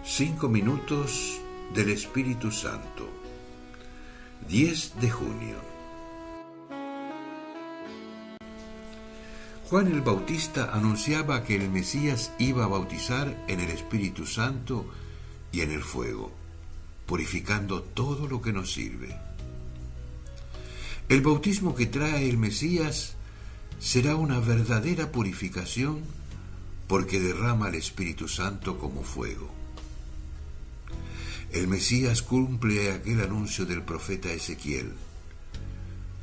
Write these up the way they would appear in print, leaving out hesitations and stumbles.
5 minutos del Espíritu Santo. 10 de junio. Juan el Bautista anunciaba que el Mesías iba a bautizar en el Espíritu Santo y en el fuego, purificando todo lo que nos sirve. El bautismo que trae el Mesías será una verdadera purificación porque derrama el Espíritu Santo como fuego. El Mesías cumple aquel anuncio del profeta Ezequiel: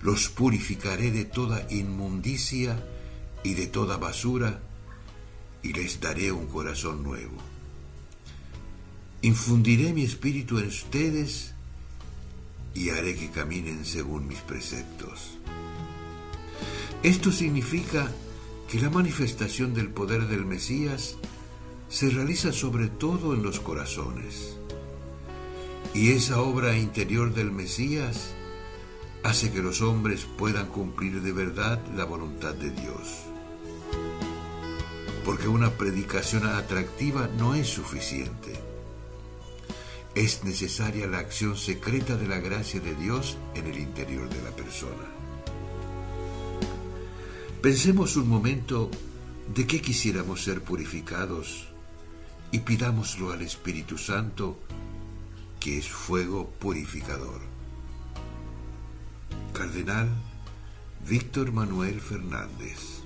los purificaré de toda inmundicia y de toda basura, y les daré un corazón nuevo. Infundiré mi espíritu en ustedes y haré que caminen según mis preceptos. Esto significa que la manifestación del poder del Mesías se realiza sobre todo en los corazones. Y esa obra interior del Mesías hace que los hombres puedan cumplir de verdad la voluntad de Dios. Porque una predicación atractiva no es suficiente. Es necesaria la acción secreta de la gracia de Dios en el interior de la persona. Pensemos un momento de qué quisiéramos ser purificados y pidámoslo al Espíritu Santo, que es fuego purificador. Cardenal Víctor Manuel Fernández.